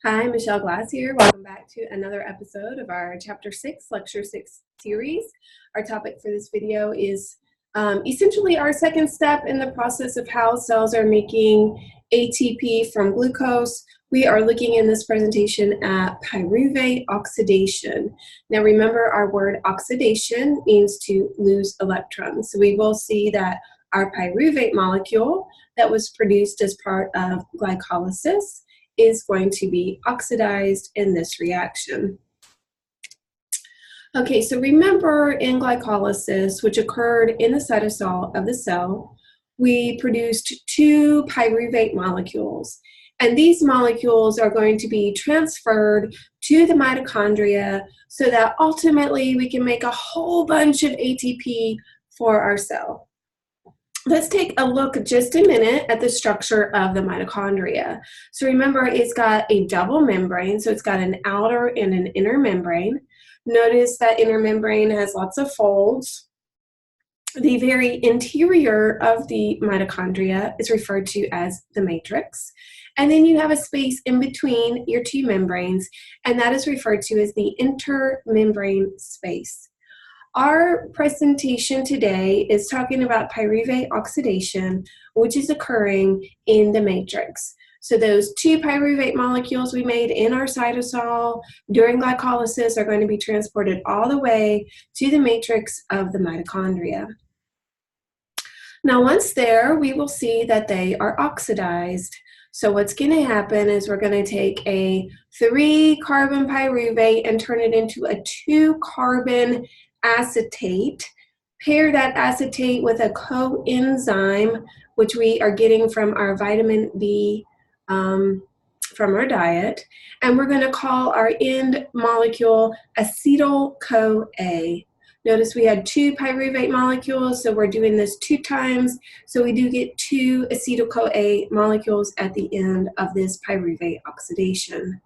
Hi, Michelle Glass here. Welcome back to another episode of our Chapter 6, Lecture 6 series. Our topic for this video is essentially our second step in the process of how cells are making ATP from glucose. We are looking in this presentation at pyruvate oxidation. Now remember, our word oxidation means to lose electrons. So we will see that our pyruvate molecule that was produced as part of glycolysis is going to be oxidized in this reaction. Okay, so remember in glycolysis, which occurred in the cytosol of the cell, we produced two pyruvate molecules. And these molecules are going to be transferred to the mitochondria so that ultimately we can make a whole bunch of ATP for our cell. Let's take a look just a minute at the structure of the mitochondria. So remember, it's got a double membrane, so it's got an outer and an inner membrane. Notice that inner membrane has lots of folds. The very interior of the mitochondria is referred to as the matrix. And then you have a space in between your two membranes, and that is referred to as the intermembrane space. Our presentation today is talking about pyruvate oxidation, which is occurring in the matrix. So those two pyruvate molecules we made in our cytosol during glycolysis are going to be transported all the way to the matrix of the mitochondria. Now once there, we will see that they are oxidized. So what's going to happen is we're going to take a 3-carbon pyruvate and turn it into a 2-carbon acetate, pair that acetate with a coenzyme, which we are getting from our vitamin B from our diet, and we're going to call our end molecule acetyl-coA. Notice we had 2 pyruvate molecules, so we're doing this 2 times, so we do get 2 acetyl-CoA molecules at the end of this pyruvate oxidation.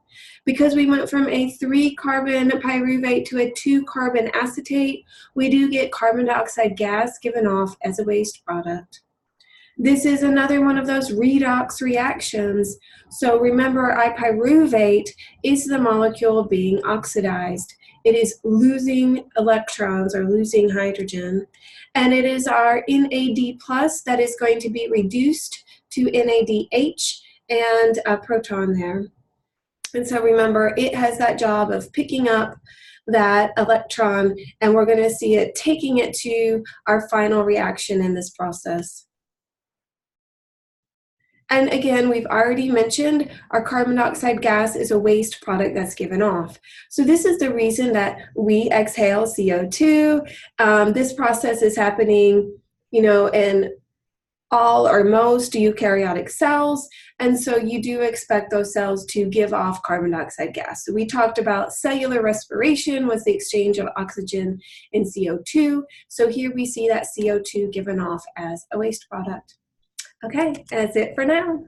Because we went from a 3-carbon pyruvate to a 2-carbon acetate, we do get carbon dioxide gas given off as a waste product. This is another one of those redox reactions. So remember, our pyruvate is the molecule being oxidized. It is losing electrons or losing hydrogen. And it is our NAD+ that is going to be reduced to NADH and a proton there. And so remember, it has that job of picking up that electron, and we're going to see it taking it to our final reaction in this process. And again, we've already mentioned our carbon dioxide gas is a waste product that's given off. So this is the reason that we exhale CO2. This process is happening, in all or most eukaryotic cells, and so you do expect those cells to give off carbon dioxide gas. So we talked about cellular respiration was the exchange of oxygen and CO2. So here we see that CO2 given off as a waste product. Okay, that's it for now.